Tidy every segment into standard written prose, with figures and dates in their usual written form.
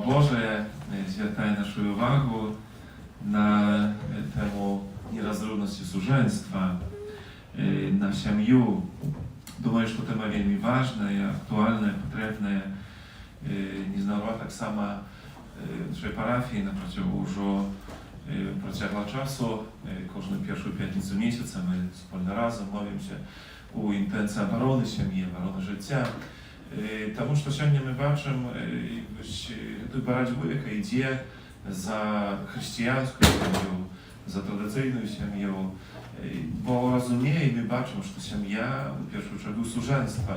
Boże zwracają naszą uwagę na temu nierazrówności służeństwa, na семью. Думаю, що тема вельми важна, актуальна, потрібна. Не знала так само в нашій парафії протягом часу, кожну першу п'ятницю місяця ми спільно разом молимося у інтенції оборони сім'ї, оборони життя. Тому що сьогодні ми бачимо ту боротьбу, яка йде за християнську сім'ю, за традиційну сім'ю. Bo rozumiemy, baczymy, że семья, w pierwszym rzędu służeństwa,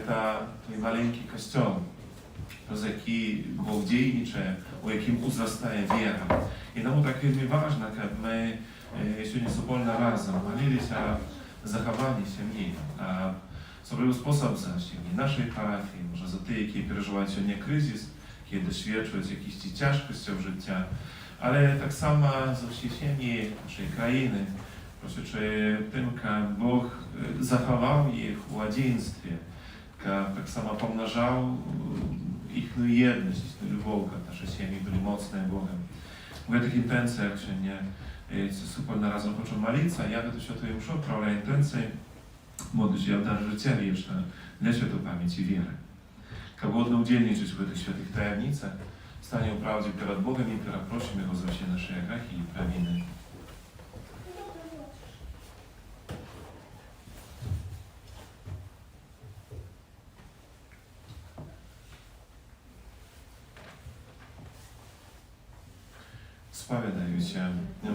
to ten maleńki kościół, przez jaki Bóg dziejnicze, u jakim uzrastaje wiara. I nam tak jest ważne, żeby my сегодня wspólnie razem modlili się o zachowanie семьи, a w sposób za семьи naszej parafii, może za tych, którzy przeżywają сегодня kryzys, kiedy doświadczają jakichś ciężkości w życiu, ale tak samo za wszystkie семьи naszej krainy. Proszę, czy tym, jak Bóg zachował ich w ładziństwie, tak samo pomnażał ich jedność, ich любовь, jak nasze семьи byli mocne Bogiem. W tych intencjach się nie wspólnie razem chcą modlić, ja będę się tu już odprawiał intencje, modlić się o dar życia wieczne, dla świętej pamięci wiary. Jak godno udzielniczyć w tych świętych tajemnicach, stanie w prawdzie przed Bogiem i prosimy Go za wszystkie nasze grzechy i prawiny. Spowiadaju się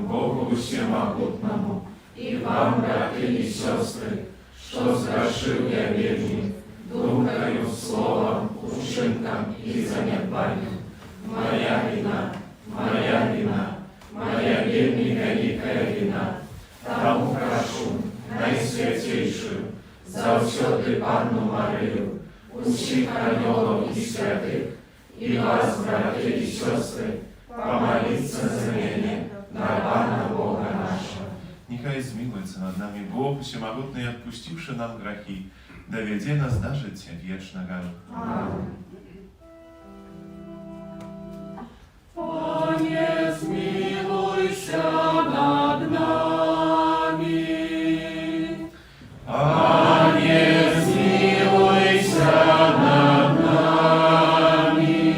Bogu Всемогутному и вам, братья и сестры, что сгрешил я вельми, думкою, словом, учинком и занедбанием. Моя вина, моя вельми великая вина. Тому прошу, Найсвятейшую, завсёды Панну Марию, усіх анёлов и святых, и вас, братья и сестры, помолиться за меня на Пана Бога нашего. Niechaj zmiłuje nad nami Bóg Всемогутny, odpuściwszy nam grzechy, dowiedzie nas do życia wiecznego. Amen. Panie, zmiłuj się nad nami. Panie, zmiłuj się nad nami.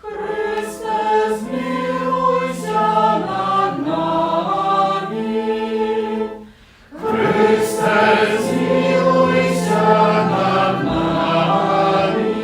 Chryste, zmiłuj się nad nami. Chryste, zmiłuj się nad nami.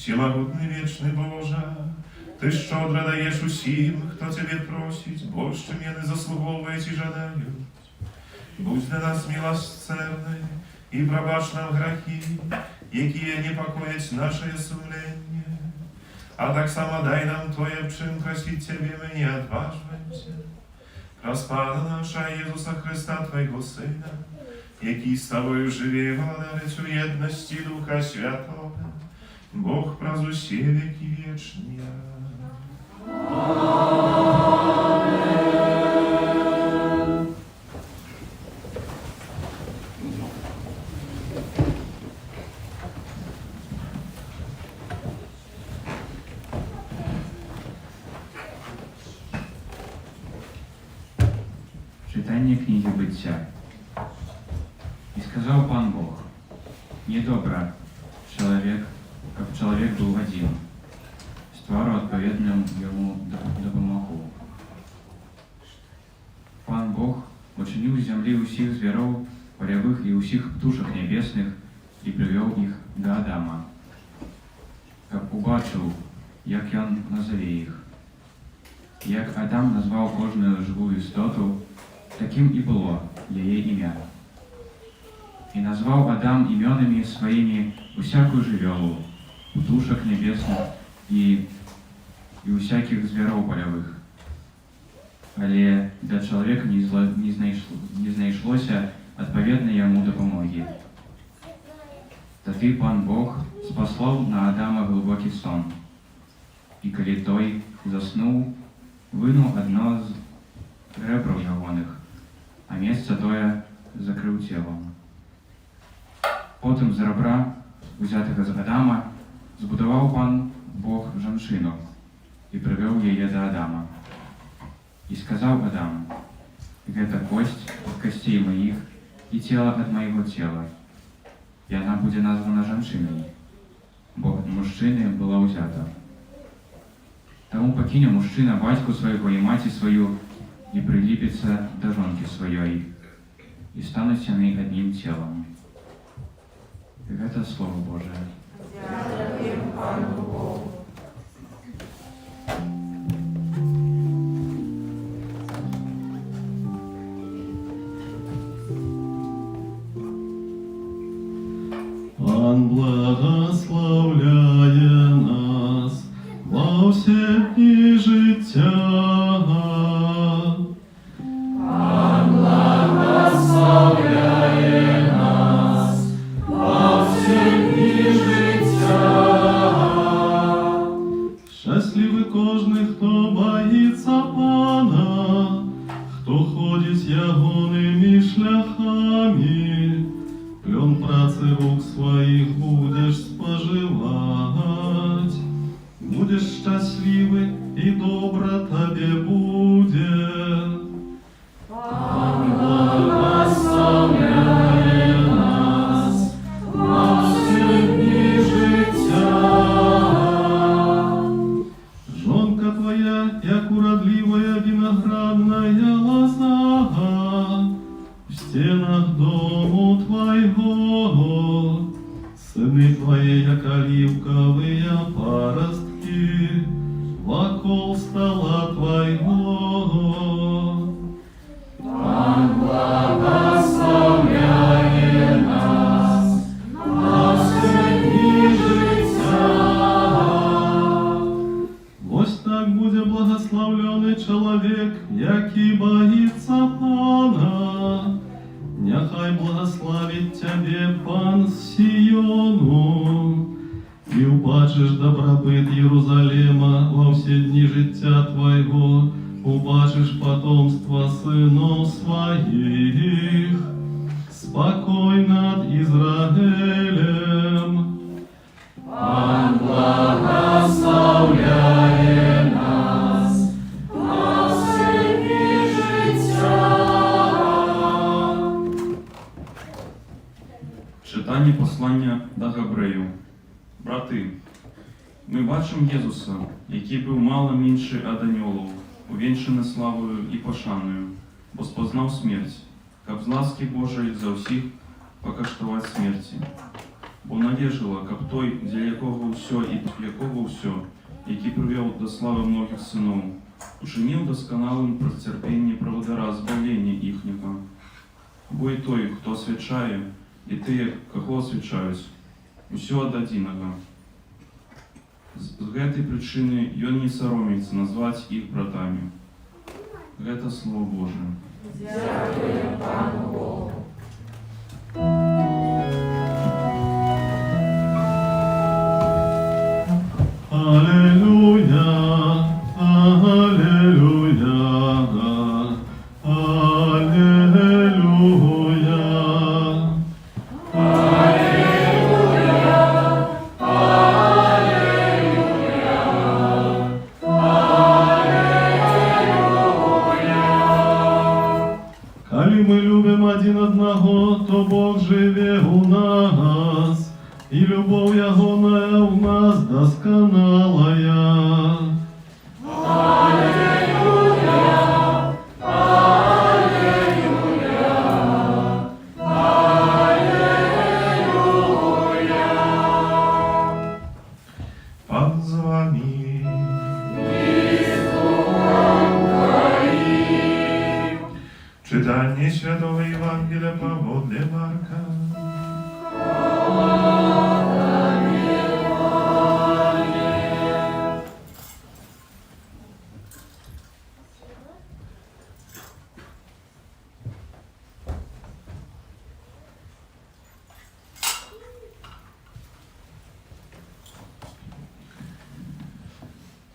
Всемогутний вічний Боже, Ти щодро даєш усім, хто Тебе просить, бо чим я не заслуговують і жадають. Будь для нас милосердний і пробач нам грехи, які непокоять наше сумління. А так само дай нам Твоє, в чим просить Тебе, ми не отважуємося. Распада наша Ісуса Христа, Твоего Сина, який з Тобою живе і владарить у єдності Духа Святого, Бог праз усі віки вічні. Читання книги Буття. «И сказал Пан Бог, недобро человек, как человек был один, ствару отповедным ему допомогу. Пан Бог учинил з землі усіх звіров полевых и усіх птушек небесных и привел их до Адама. Как убачил, як он назове їх. Як Адам назвав кожну живу істоту, таким і було її ім'я. І назвав Адам іменами своїми усякую живелу, птушек небесних і усяких звіров полевых. Але для чоловіка не знайшлося відповідної йому допомоги. Тоді Пан Бог спослав на Адама глибокий сон. І коли той заснув, вынул одно з ребров ягоних, а місце тоє закрив тілом. Потім з ребра, взятого з Адама, збудував Пан Бог жанчину і привів її до Адама. І сказав Адам, «Гэта кость от костей моїх і тіло от моєго тіла, і вона буде названа жанчиною, бо от мужчини була взята. Тому покине мужчина батьку свого і маті свою, і приліпиться до жонки своєї, і стануть вони одним тілом». Это Слово Божие. Дякуємо Пану Богу. Пан благословляє нас во всі дні життя. Пан благословляє нас во всі дні життя. Щасливий кожний, хто боїться Пана, хто ходить ягоними шляхами. Плен праці рук своїх будеш споживать, будеш щасливий і добре тобі буде. Пан благословляє нас во всі дні життя. Жонка твоя, як уродливая виноградная лоза, в стенах дому твоего, сыны твои, як оливковые паростки, вокол стола твоего. Пан благословляє нас во всі дні життя. Ось так буде благословлений чоловік, який боїться Пана. Нехай благословить тебе Пан з Сіону, і убачиш добробит Єрусалима во всі дні життя твоєго, убачиш потомство синов своїх, спокой над Ізраїлем. Пан благословляє нас во всі дні життя. Читання послання до Габреїв. Брати, ми бачимо Єзуса, який був мало менший від аньолов, увінчений славою і пошаною, бо спознав смерть, як з ласки Божої за усіх покаштувати смерті. бо належало, каб той, для якого все і якого все, який привів до слави многих синов, учинив досконалим про терпіння проводора збавлення їхнього. Бо і той, хто освячає, і ті, кого освячають, усе од одиного. З гэтай причины ён не соромится назвать их братами. Это Слово Божие. Дякую Пану Богу. Аллилуйя, аллилуйя, аллилуйя. Коли мы любим один одного, то Бог живе у нас, и любовь Ягоная в нас досконалая. Pan z wami. Czytanie Świętego Ewangelia powodle Marka.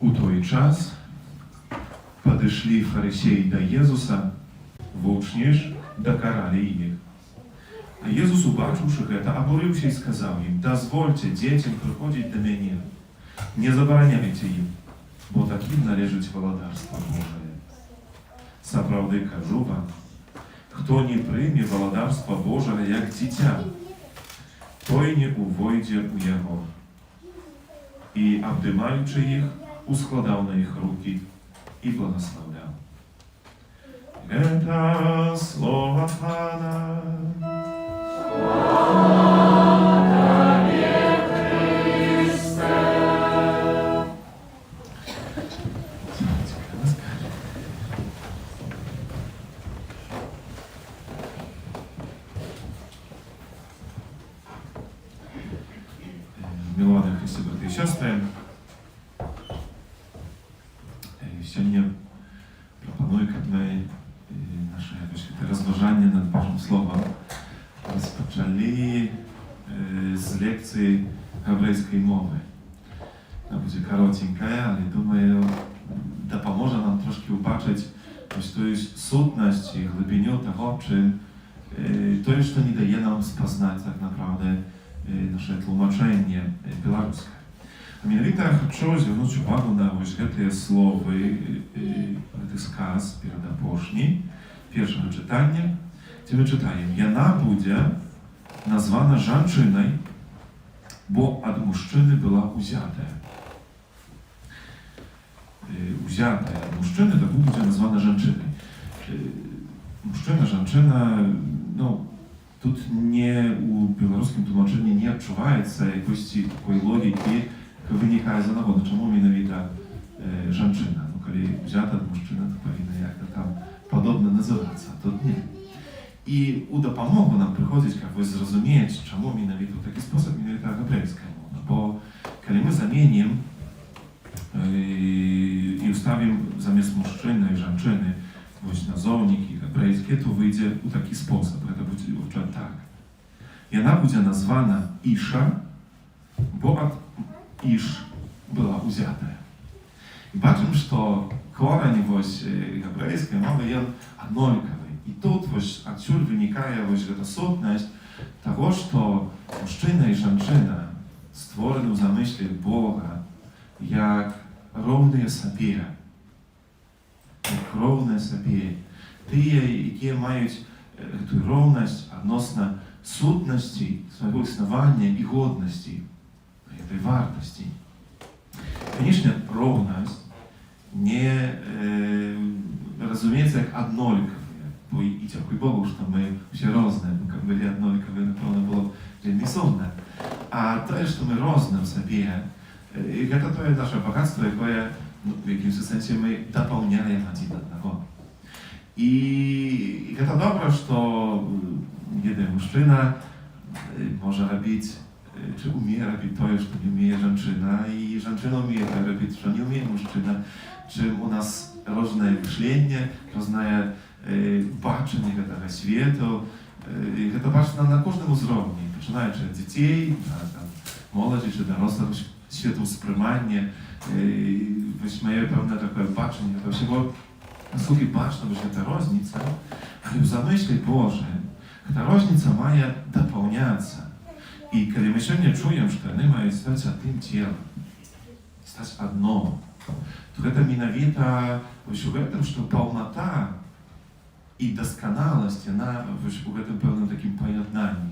У той час подошли фарисеи до Иисуса, вучні ж докарали їх. А Єсус, убачивши это, обурився і сказав їм: «Дозвольте дітям приходити до мене, не забороняйте їм, бо таким належить володарство Божие. Справді кажу вам, хто не прийме володарство Божие, як дитя, той не увойде у його». І, обдимаючи їх, ускладав на їх руки і благословляв. Это слово Пана. Милоwane Христі, брати і сестри, сьогодні пропоную, як ми наше розважання над Божим Словом розпочали з лекції гебрейської мови. Вона буде коротенька, але думаю, допоможе нам трошки побачити ось ту сутність і глибиню того, чи to, що не дає нам спознати так naprawdę nasze tłumaczenie białoruskie. A mianowicie chcę zwrócić uwagę na te słowa, ten skaz pierwopoczny, pierwsze czytanie, gdzie my czytajemy: Jana będzie nazwana żonczyną, bo od mężczyzny była uziata. Uziata od mężczyzny, to będzie nazwana żonczyną. Mężczyzna, żonczyna, no, тут не у білоруському тлумаченні не відчувається якоїсь такої логіки, яка виникає з нагоди, чому менавіта жінка. Ну, коли взята від мужчини, то повинна як-то там подобно називатися, а тут ні. І у допомогу нам приходить, як ви зрозумієте, чому менавіта в такий спосіб менавіта гебрейська мова. Бо коли ми замінимо і вставимо замість мужчини і жінки ось назовники гебрейські, то вийде у такий спосіб. Це буде звучати так. І вона буде названа Іша, бо от Іш була узята. І бачимо, що корень ось гебрейської мови є однаковий. І тут ось отсюда виникає ось ця сутність того, що мужчина і жінка створені в замислі Бога як ровні собі. Як ровні собі. Ті, які мають ту ровність відносно сутності, свого існування і годності, этой вартости. Конечно, ровность не разумеется как одноликовые. Бо и дякую Богу, что мы все разные, ну как были одноликовые, напевно, было бы несумно. dwie. I to jest nasze bogactwo, jakie w jakimś sensie my dopełniamy один одного. I to dobre, że jeden mężczyzna może robić, czy umie robić to, co nie umie żeńczyna, i żeńczyna umie to robić, co nie umie mężczyzna. Czym u nas różne myślenie, różne baczenie tego świata, to baczenie na każdym uzrovni, poczynając od dzieci, młodzi czy dorosłych, światосприймання, mają pewne takie baczenie, to всего naskільки бачно, że ta różnica, ale w zamyśle Bożym, ta różnica ma dopełniać. I kiedy my się nie czujemy, że one mają stać tym ciałem, stać jedno, to это mianowita w tym, że pełnota i doskonałość, ona w tym pełnym takim pojednaniu,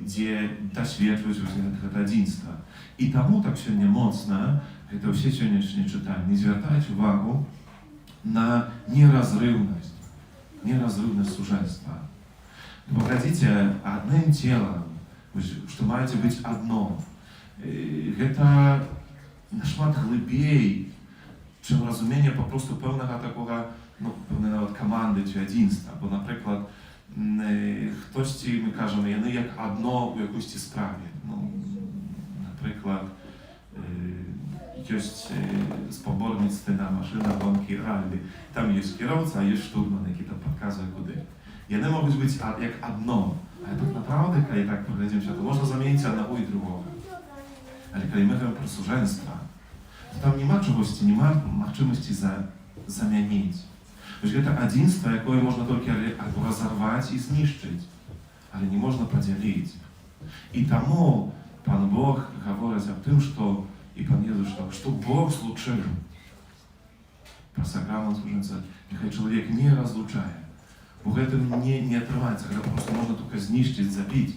gdzie ta światłość to jedynstwo. I temu tak się nie mocno, to все сегодняшние czytania, nie zwracajcie uwagi na nierazrywność służeństwa. Bo chodzicie jednym ciałem, że macie być jedno. To na szmat głębiej, czym rozumienie po prostu pełnego takiego, no, pewnej nawet komandy czy jedynstwa. Bo na przykład ktoś ci, my każemy, jeny jak jedno w jakiejś sprawie. No, na przykład jest spobornictwo na maszynę, gąbki, rally. Tam jest kierowca, jest szturman, jaki to pokazuje kudy. Jeny mogą być jak jedno, ale tak naprawdę, kiedy tak powiedziałem się, to można zamienić jednego i drugiego. Ale kiedy my mówimy pro służeństwa, to tam nie ma czegoś, nie ma możliwości zamienić. Wiesz, to jedynstwo, jakie można tylko albo rozerwać i zniszczyć, ale nie można podzielić. I temu Pan Bóg mówi o tym, że i Pan Jezus, że Bóg zluczył. Prosagramon służący, niechaj człowiek nie rozluczaje. Bóg tym nie trwaje, to po prostu można tylko zniszczyć, zabić,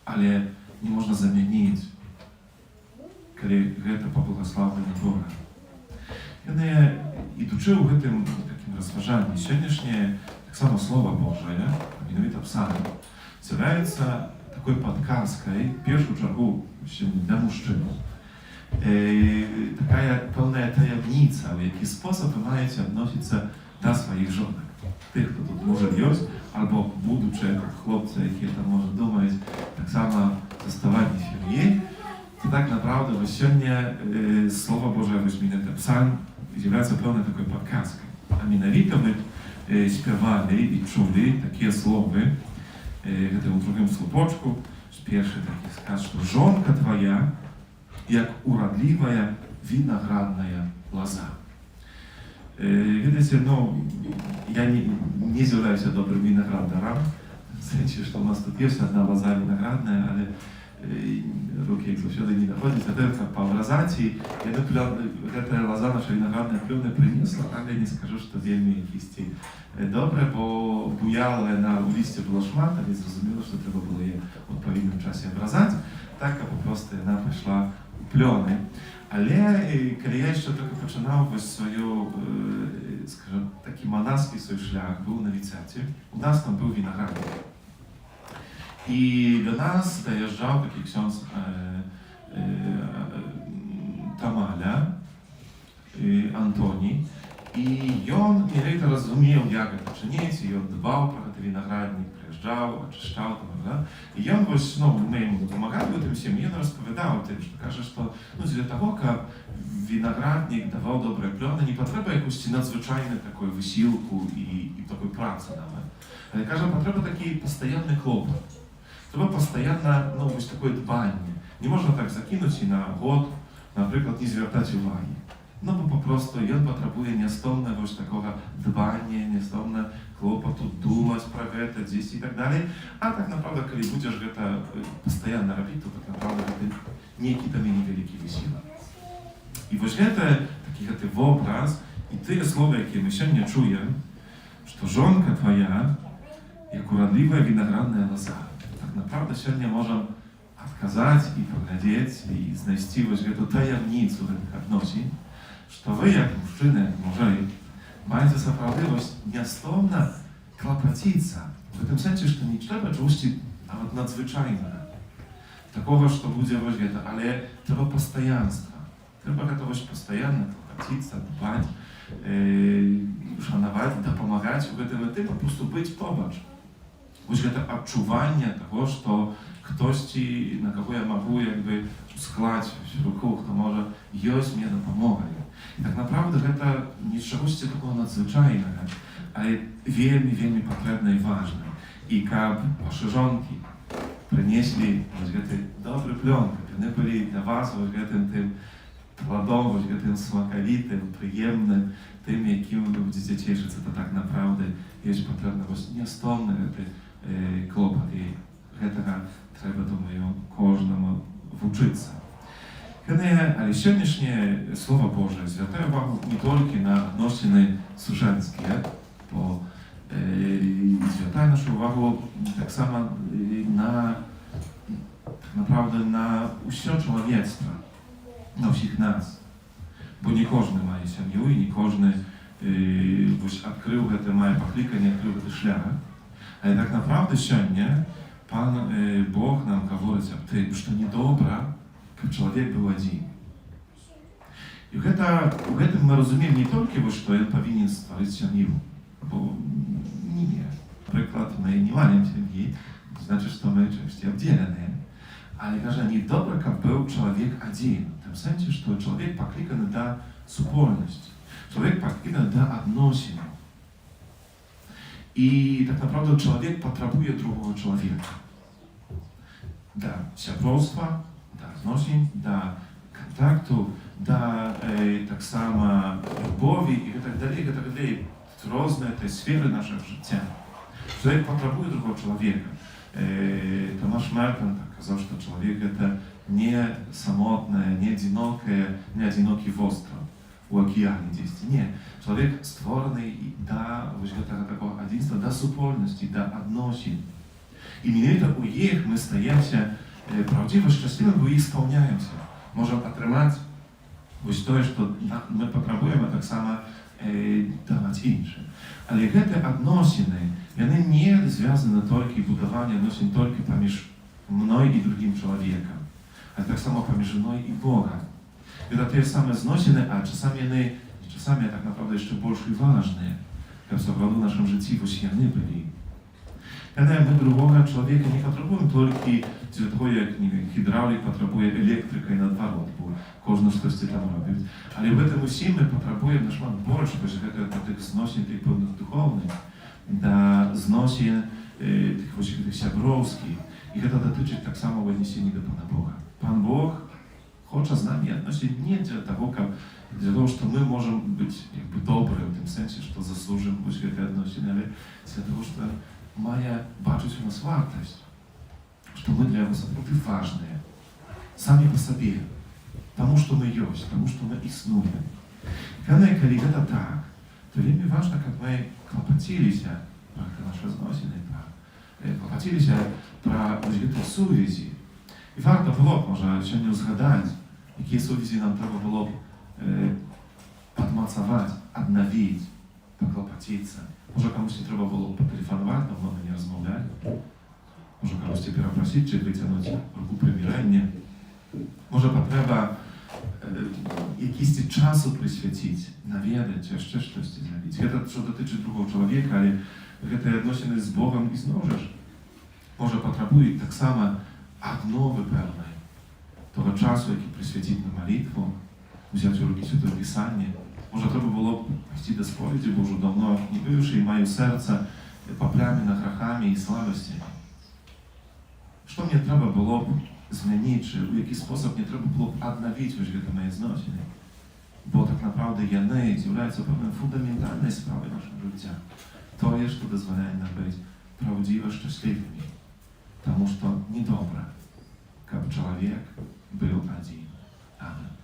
ale nie można zamienić, kiedy to pobłogosławienie Boga. I uczył w tym takim rozważaniu. Dzisiejsze, tak samo Słowa Boże, a mianowicie Psalm, zjawiaється такою подкарской, в першу чергу, для мужчин. Така певна таємниця, в який спосіб ви маєте відноситися до своїх жінок. Тих, хто тут може є, або будучи як хлопці, які там може думають, так само заставати сім'ї, то так naprawdę ви сьогодні Слово Боже візьміте Псалм, з'являється певна такою подкарской. А mianowicie ми śpiewali i czuli takie słowy, w tym drugim słupoczku, pierwszy taki skaz, że żonka twoja, jak uradliwa winogradna loza. Wiecie, no, ja nie zjawiam się dobrym winogradarem, w sensie, że u nas tu jest jedna loza winogradna, ale руки як завжди не доходять, а тепер по образаті, ця лоза наша виноградна плюне принесла, але не скажу, що вельми якісь добре, бо буяла на у лісті було шмат, але зрозуміло, що треба було її у відповідному часі образати, так, а просто вона пішла у пльони. Але коли я ще тільки починав свою, скажімо, такий монастирський свій шлях, був на ліцеті, у нас там був виноградник. I do nas dojeżdżał taki ksiądz Tamalia, Antoni, i on mniej to rozumiał, jak to czynić, i on dbał про ten winogradnik, przyjeżdżał, oczyszczał to, prawda? I on właśnie, no, my mu pomagali tym się, i on rozpowiadał tym, że każe, że to, no, dla tego, winogradnik dawał dobre plony, nie potrzeba jakoś nadzwyczajnej takiej wysiłku i takiej pracy nawet. Ale każe, potrzeba takiej postojanny kłopot. Trzeba постоянно, no, być takie dbanie. Nie można tak zakinąć i na głód, na przykład nie zwracać uwagi. No bo po prostu on potrzebuje niestąpne właśnie takiego dbania, niestąpne kłopotu, dumać про to gdzieś i tak dalej. A tak naprawdę, kiedy będziesz to постоянно robić, to tak naprawdę to nieki to mieli wielki wysiłek. I właśnie taki obraz i te słowa, jakie my się nie czujemy, że żonka twoja, jak uradliwa winogradna loza. Naprawdę się nie możemy odkazać i poglądać i znaleźć tę tajemnicę w tych odnosi, że wy, jak mężczyzny, jak mężowie, macie sprawiedliwość niestąpna klapacica. W tym sensie, że to nie trzeba czegoś nawet nadzwyczajnego. такого, что будет возьмет, але треба постоянства. Треба готовость постоянно платиться, дбать, шановать, допомагать в этом, и ты просто быть побач. Ось это отчувание того, что ktoś на кого я могу jakby склать руку, хто може есть мне допомагає. І так naprawdę это не чогось такого надзвичайного, ale вельми потрібно і важливо. І каб ваші жонки принесли ось гэты добрый плёнкап, яны былі для вас ось гэтым тым плодом, ось гэтым смакавітым, прыемным, тым, якім вы будзеце цешыцца, то так naprawdę ёсць патрэбна вось нястомны гэты клопат, і гэтага трэба, думаю, кожнаму вучыцца. Але сённяшняе Слово Божие звяртае увагу не толькі на адносіны сужэнцкія, бо звяртае нашу увагу таксама на naprawdę на ўсё чалавецтва, на ўсіх нас. Бо не кожны мае сям'ю, і не кожны адкрыў гэта, мае пакліканне, адкрыў гэты шлях. Але так naprawdę сёння Пан Бог нам гаворыць аб тым, што недобра, каб чалавек быў адзін. І ў гэтым мы разумеем не толькі, што ён павінен стварыць сям'ю, бо не. Напрыклад, мы не маем сям'і, значыць, што мы чымсьці абдзеленыя. Але кажа, недобра, каб быў чалавек адзін. В тым сэнсе, што чалавек пакліканы да супольнасці, чалавек пакліканы да адносінаў. І так naprawdę człowiek potrzebuje drugiego człowieka. Do siabrostwa, do odnosień, do kontaktu, do tak samo lubowi i tak dalej, różne te sfery naszego życia. Człowiek potrzebuje drugiego człowieka. Tomasz Merton tak kazał, że człowiek to nie samotne, nie одинокий остров у океане gdzieś. Nie. Człowiek stworzony do takiego jedynstwa, do супольності, do odnosień. I minimum u nich my stajemy się prawdziwie szczęśliwym, bo ich spełniają się. Możemy otrzymać to, co my potrzebujemy, tak samo dawać innym. Ale te odnosiny, one nie związane tylko budowanie odnosień tylko pomiędzy mną i drugim człowiekiem, ale tak samo pomiędzy mną i Bogiem. I to te same znosiny, a czasami tak naprawdę jeszcze bardziej ważne, jak w naszym życiu właśnie one byli. My drugiego człowieka nie potrzebujemy tylko tego, jak hydraulik potrzebuje elektryka i nadwarot, bo każdy coś tam robi. Ale w tym musimy potrzebujemy na szmat больше, do tych znosin, tych pełnych duchownych, do znosin tych siabrowskich. I to dotyczy tak samo odniesienia do Pana Boga. Pan Bóg chce z nami odnosić nie dla tego, że my możemy być jakby dobrzy w tym sensie, że zasłużymy te odnosienia, ale dla tego, że mają baczyć u nas wartość, że my dla Was naprawdę ważne, sami po sobie, тому, что мы есть, тому, что мы istnujemy. Когда это так, то veľmi ważne, как мы клопотились про наши зносины, клопотились про эти сувязі. І варто було б, може, сьогодні згадати, які сувязі нам треба було б підмацувати, відновити, поклопотитися. Може, комусь треба було б потелефонувати, давно ми не розмовляли. Може, комусь перепросити, чи витягнути руку примирення. Може, потреба якийсь часу присвятити, навідати, ще щось зробити. Це, що дотичить другого чоловіка, але це відносини з Богом і знову ж. Може, потребують так само odnowy pełnej tego czasu, jaki присвятить na молитву, взять у руки Святое Писание. Może to by było iść do spowiedzi, bo już dawno nie bywszy i mają serce poplamione grzechami i słabościami. Що мені треба було б змінити, чи в який спосіб мені треба було б відновити ось моє зношення? Бо так naprawdę вони являються певною фундаментальною справою нашого життя. То є, що дозволяє нам бути правдиво щасливими. Потому что недобро, как человек был один. Аминь.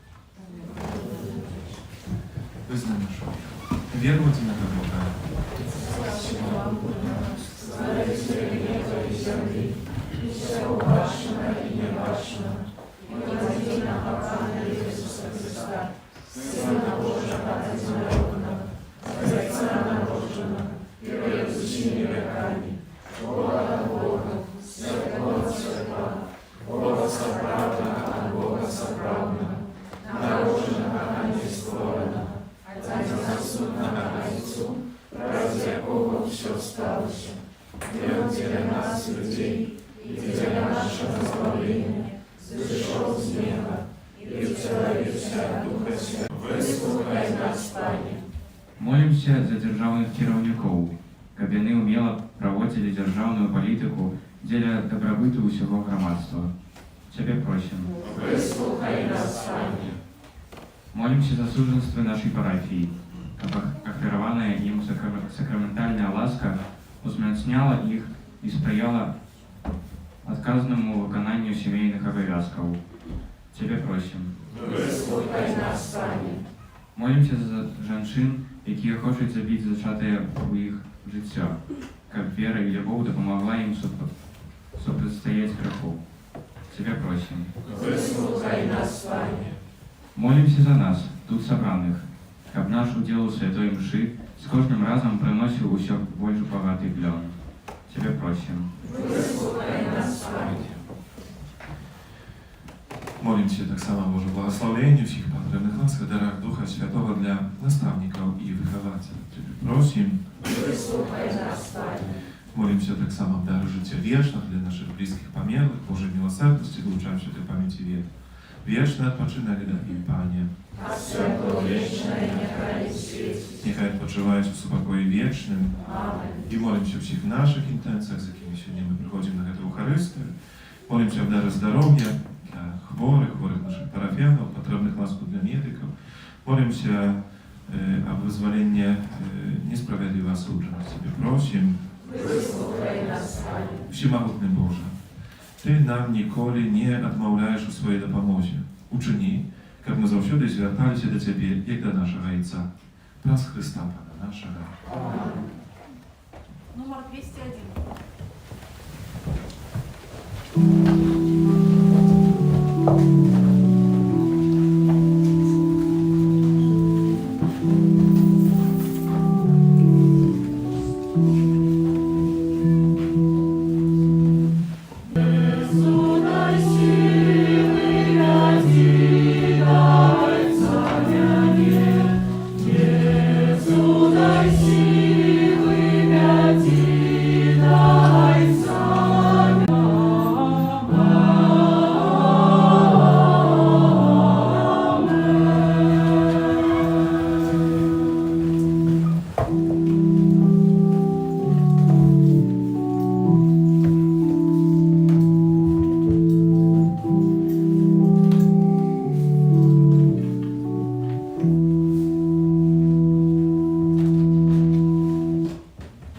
Вызнай нашу веру. Веруйте на Бога. Всего вашего и невашего, и единого Отца Иисуса Христа, Сына Божьего одинородного, за Отца народженного, и пред веками, Бога Бога, Святого Святого, Бога нас, людей, и для нашего избавления, зашел с неба и вцеловился от Духа Святого. Выслухай нас, Пане. Молімся за дзяржаўных кіраўнікоў, каб яны ўмела праводзілі дзяржаўную палітыку дзеля дабрабыту ўсяго грамадства. Цябе просім. Выслухай нас, Пане. Молімся за сужанствы нашай парафіі, каб ахвяраваная ім сакраментальная ласка узмацняла іх і спрыяла адказнаму выкананню сямейных абавязкаў. Цябе просім. Выслухай нас, Пане. Молімся за жанчын, якія хочуць забіць зачатае ў іх жыццё, каб вера і любоў дапамагла ім супрацьстаяць грэху. Цябе просім. Выслухай нас, Пане. Молімся за нас, тут сабраных, каб наш удзел у святой мшы з кожным разам прыносіў усё больш багаты плён. Цябе просім. Выслухай нас, Пане. Молимся так само Боже благословению всех потребных ласк, дарах Духа Святого для наставников и выхователей. Просим. Выслухай нас, Пане. Молимся так само дар життя вечных для наших близких померлых, Божьей милосердности, долучаем святой памяти век. Вечный odpoczynek da im, Panie. A światło wieczne niechaj świeci. Niechaj odpoczywają w spokoju wiecznym. Amen. I молимся o wszystkich naszych intencjach, z jakimi сегодня мы приходим на эту Eucharystię. Молимся o dary zdrowia dla chorych naszych parafianów, potrzebnych łasków dla medyków. Молимся o wyzwolenie niesprawiedliwa służenia. Sobie prosим. Wysłuchaj nas, Panie. Всемогутный Боже, Ty nam nikoли nie odmawiasz o swojej dopomozie. Uczyni, jak my zawsze zwracali się do Ciebie, jak do naszego Ojca, przez Chrysta Pana naszego. Amen. Numer 201.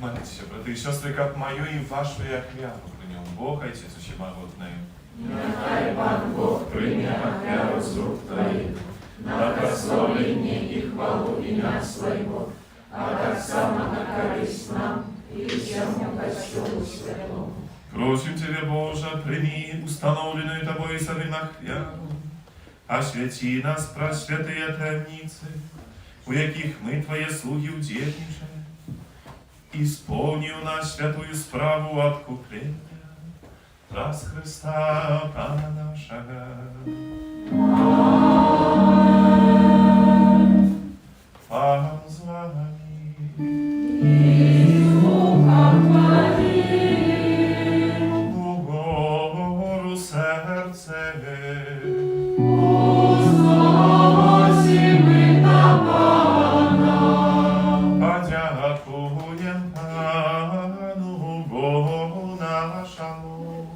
Молитесь, браты и сестры, как мою и вашу я хвялу при нем. Бог, Отец Всемогутный. Нехай Пан Бог прийме ахвяру з рук Твоїх, на прославлення і хвалу ім'я Своєго, а так само на користь нам і всьому Костюлу Святому. Просим Тебя, Боже, прими установленную Тобой самим ахвяру, освяти нас про святые темницы, у яких мы, Твои слуги, удельничаем. Исполни у нас святую справу откупления, раз Христа Пана нашего. Пан з вами. Угору серце. Подякуєм Пану Богу нашому.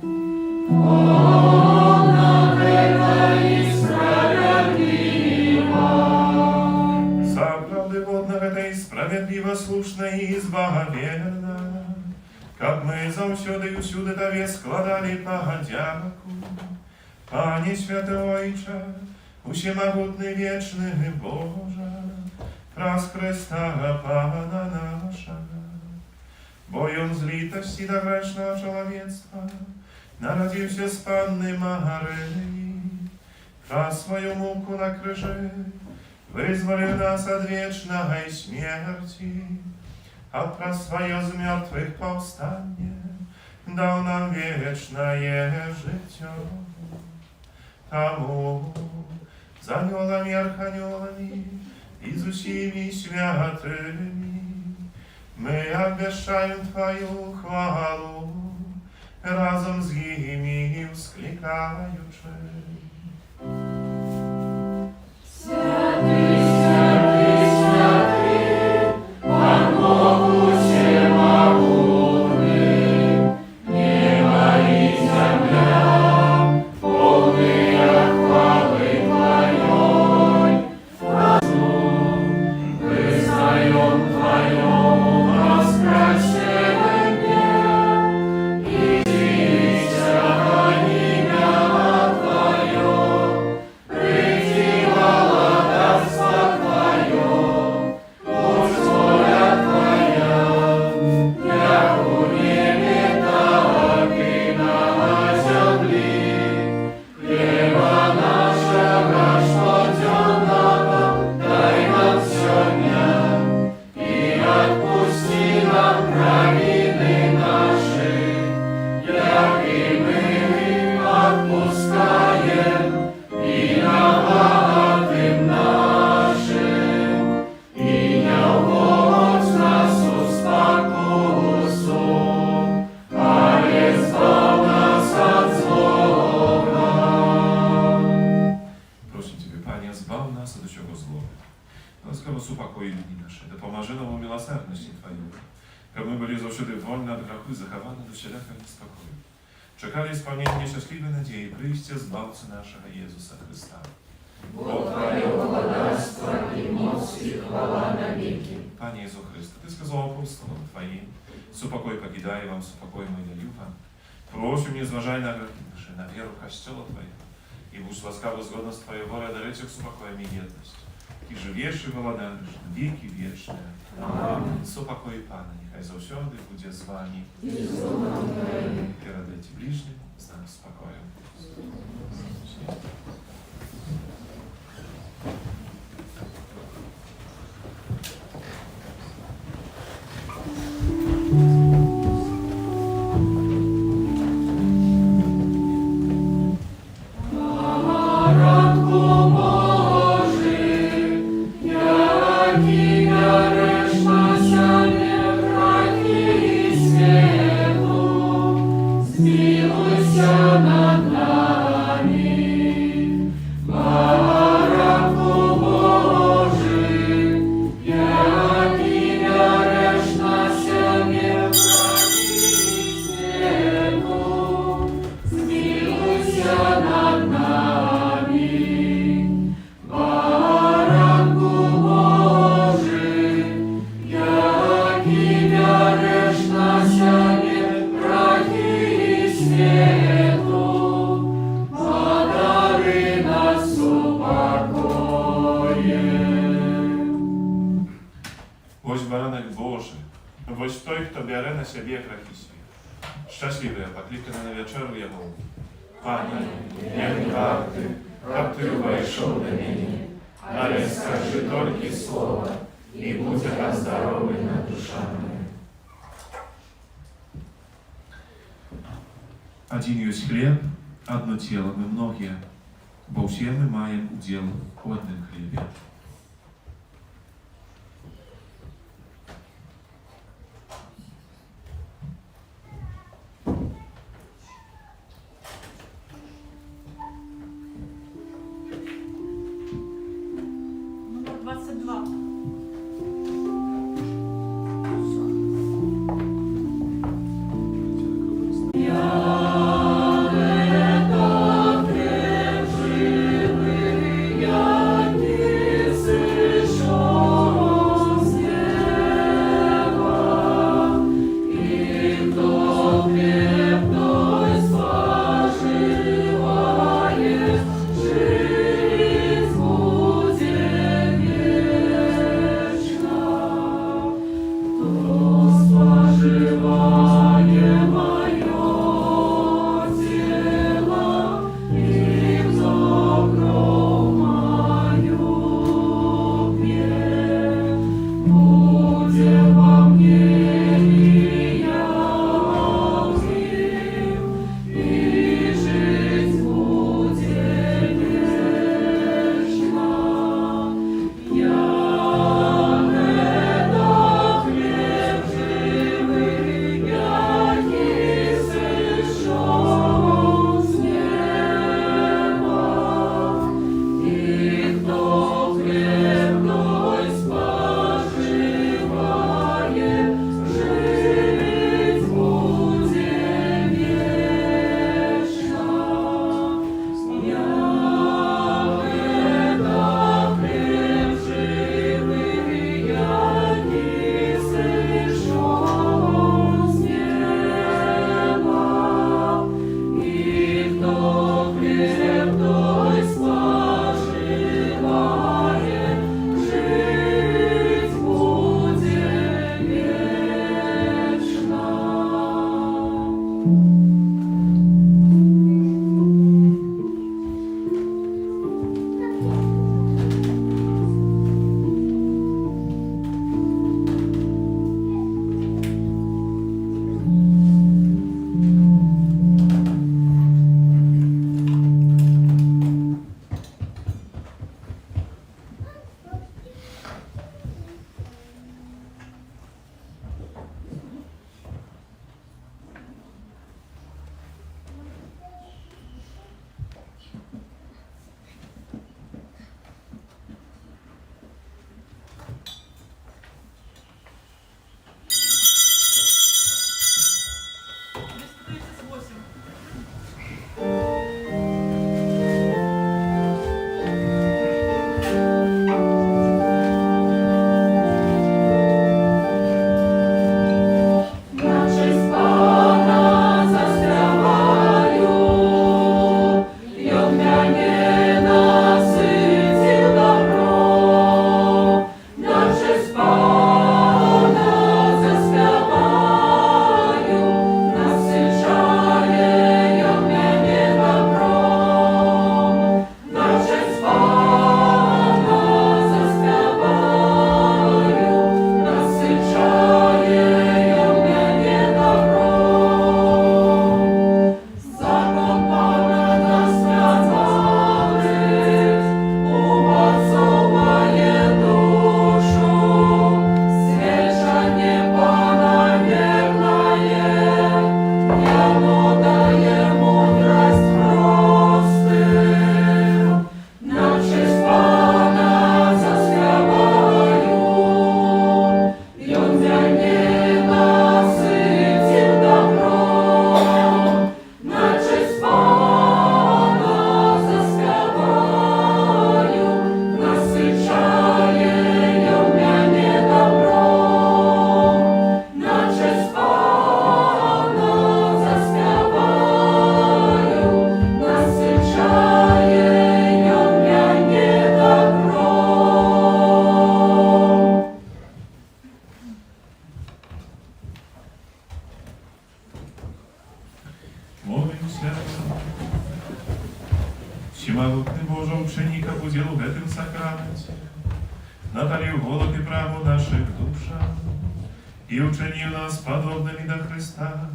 Правдиводного да и справедливо, слушно и избавленно, как мы завсёды и усюди Тебе складали подяку. Пане Святойче, Всемогутный вечный Боже, раз Христа Пана нашего, бо Он з литости до грешного человечества народился с Панны Марии, раз свою муку на крыже вызволил нас от вечной смерти, а про свое з мертвых повстание дал нам вечное житье. Тому з ангелами, архангелами и с усими святыми мы обещаем Твою хвалу. разом з ними вскликаючи. Святий, святий, святий, Пан Бог усемогутний, небо і земля, повні хвали Твоей. Визнаем Твое воскресение и величие имя Твое, приди владарство Твое, пусть воля Твоя, як у небе, так и на земле. Хлеба нашего ежедневного дай нам сегодня, и отпусти нам провины наши, як и мы отпускаем виноватым нашим, и не вводь нас в спокусу, а избавь нас от злого. Просим Тебе, Panie, zbaw nas od всього злого. Łaskawo supokoi dni nasze, dopomaży nam o miłosierności Twojej, aby my byli zawsze wolni od grzechu i zachowani do wszelaka niespokoju. Czekali spełnienie szczęśliwej nadziei przyjścia Zbawcy naszego Jezusa Chrysta. Бо Твое владарство и мощь и хвала навеки. Panie Jezu Chryste, Ty skazał apostolom Twoim, supokoj pokidaję Wam, supokoj mój dаю Wam. Proszę mnie, zważaj na grzechy nasze, na wierę Kościoła Twojego i bądź łaskawy zgodno z Twojej woli darzyć supokojem i jedność. I żywiesz i władaniesz na wieki wieczne. Amen. Supokoj Pana, niechaj zawsze będzie z Wami И с Духом Твоим. i radujcie bliźnich z nami spokojem. Ранку Божий, який вяриш на сяне грехи світу, змилуйся над нами. Ранку Божий, який вяриш на сяне грехи світу, змилуйся над нами. Баранку Божий, який вяриш на сяне грехи світу, подари нас упокоєм. Ось baranek Boży, woś той, kto bierze na siebie grzechy świat. Szczęśliwy, покликаны на вечеру Jego. Panie, Я не варты, как Ты войшов до меня, але скажи только слово, и будь оздоровлена душа моя. Один есть хлеб, одно тело, мы многие, bo все мы маем удел в одном хлебе. Номер 22. Я не Сотни Божого ученика удел в этом сакраменте, натолил голод и праву наших душам, и учинил нас подобными до Христа,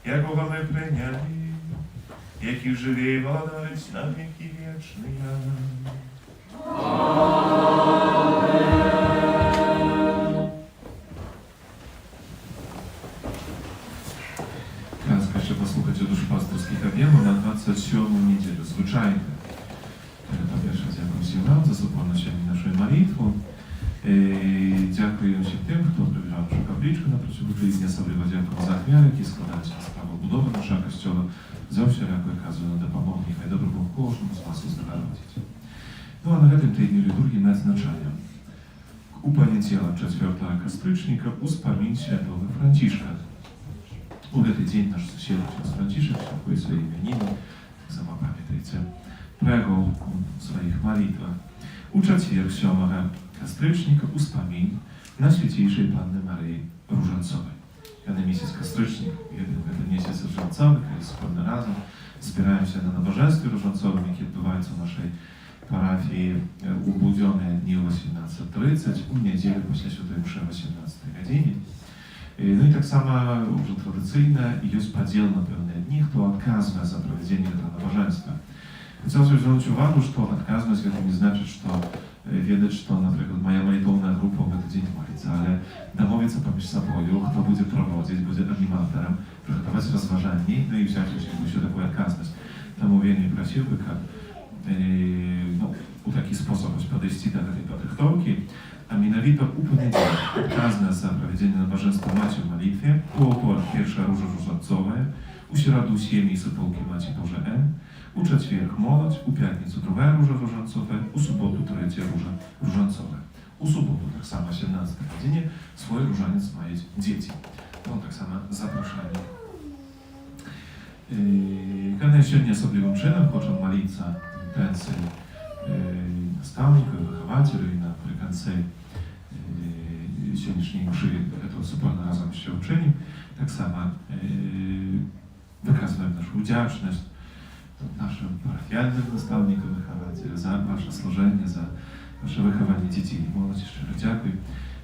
якого мы приняли, який живее владать на веки вечные. Teraz jeszcze posłuchać o duszpasterskich objawów na 27 niedzielę. Zwyczajnie. To pierwsza dziękuję się Wam za supłonność naszej modlitwy. Dziękuję się tym, kto przebywał naszą kapliczkę na przeciwuczyźnie. Особливо dziękuję za chmiarę, які складають на справу будови нашого костьола. За всяку оказую на допомогу. Нехай добро Бог кожному з вас уздоровить. Ну а на гэтым тыдні літургіі my odznaczają u poniedziałek 4 kastycznika uspamięć świętego Franciszka. U гэты dzień nasz sąsiad ksiądz Franciszek świętuje swoje imieniny, tak samo pamiętajcie pregą w swoich malitwach. U czwartego 7 kastycznika uspamięć Najświętejszej Panny Maryi Różańcowej. Jeden miesiąc kastrycznik, jeden miesiąc różańcowy, kiedy wspólnie razem zbierają się na nabożeństwie różańcowym, jakie odbywają w naszej parafii ubudzone dni o 18:30, u niedzielę после Świętej Mszy o 18 godzinie. No i tak samo już tradycyjne jest podział na pewne dni, kto odkazuje za prowadzenie tego nabożeństwa. Chciałbym zwrócić uwagę, że odkazność to nie znaczy, że wiedzieć, że na przykład moja molitewna grupa w ten dzień modlica, ale domowiec pomyśl sobie, kto będzie prowadzić, będzie animatorem, przygotować rozważanie, no i wziąć się taką odkazność. To mówienie prosiłby, no, u taki sposób podejść do tej podrychtołki, a mianowicie u poniedziałek odkazna za prowadzenie nabożeństwa macie w modlitwie, u autora pierwsza róża różańcowa, u środu siemi i sopołki macie Boże N, u czwartek młodź, u piątnicę druga róża różańcowa, u sobotu trzecia róża różańcowa. U sobotu tak samo 17 godzinie swój różaniec mają dzieci. To tak samo zapraszanie. Kiedy średnio особливым czynem chcą malica intencji nastavników, wychowaczy i napрикінці dzisiejszej mszy to zupełnie razem się uczynił, tak samo wykazujemy naszą wdzięczność naszym parafialnym nastavnikom, wychowaczom za wasze służenie, za wasze wychowanie dzieci i młodzieży. Szczerze dziękuję.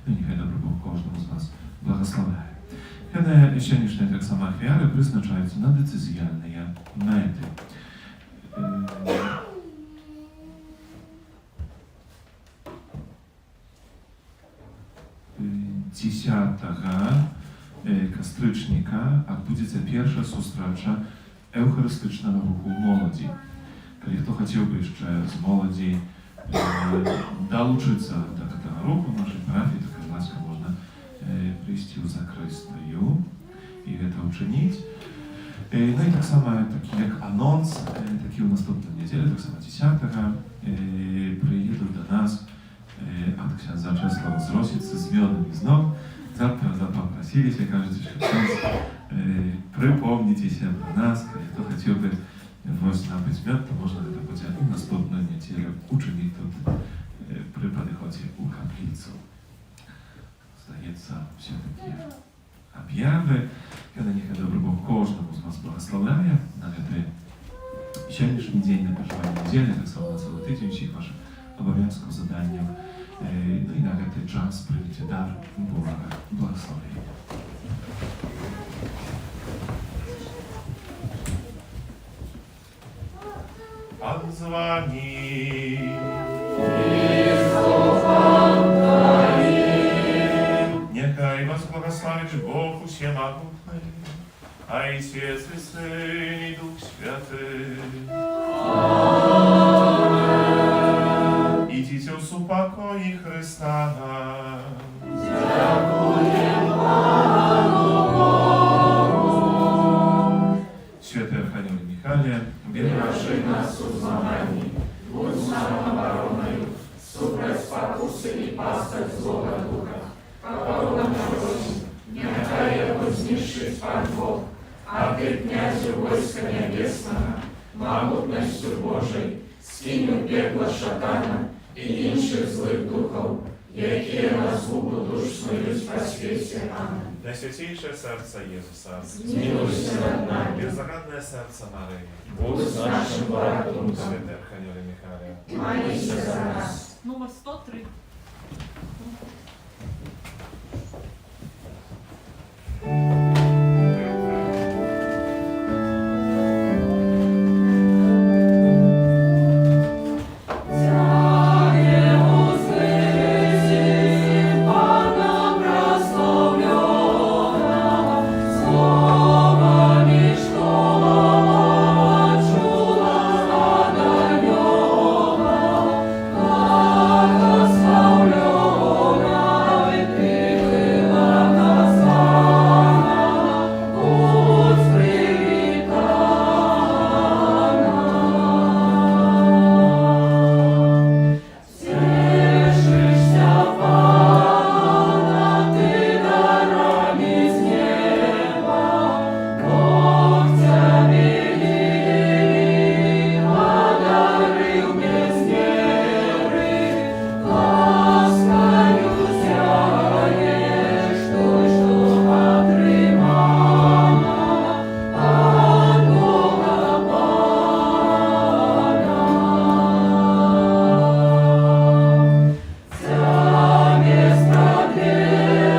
No niechaj dobry Bóg każdemu z was błogosławi. Kiedy dzisiejsze tak samo chwiary przeznaczają na decyzjalne mety. 10 kastycznika odbędzie pierwsza sustracza eucharystycznego ruchu młodzi. Kiedy kto chciałby jeszcze z młodzi dołączyć do tego ruchu w naszej parafii, to każda laska można przyjść u zakrystyju i to uczynić. No i tak samo taki jak anons, taki u następnej niedzieli, tak samo 10 przyjedą do nas od księdza Czesława z Rosicy z miodem i z nog. Zaprosili się każdy ksiądz, przypomnijcie się do nas, kto chciałby właśnie nabyć miod, to można to powiedzieć i następną niedzielę uczynić to przy podchodzie u kaplicy. Zdaється się takie objawy, kiedy niech dobry Bóg każdemu z was błogosławia na ten dzisiejszy dzień, na przeżywanie niedzieli, tak samo na cały tydzień wszystkich waszych obowiązków, zadaniów. No i na ten czas przyjdzie dar Boga błogosławienia. Pan z wami. Niechaj was błogosławić Bóg Wszechmogący, Ojciec i Syn i Duch Święty. Idźcie w upokoi Chrysta nam. Święty Archanioł Michale, Бережи нас у знамении, будь нам обороною, супроть спокусы и пастырь злого духа. Покорно народу, нехай его знищить Пан Бог, а ты, князю войска небесного, могутностью Божией, скинь у пекла шатана и інших злых духов, які на згубу душ снують по світі. Аминь. Najświętniejsze serce Jezusa, Zmiłuj się nad nami. Bezzagadne serce Maryi, Будь нашим порятунком. Święty Archanioły Michale, Молися за нас. Номер 103.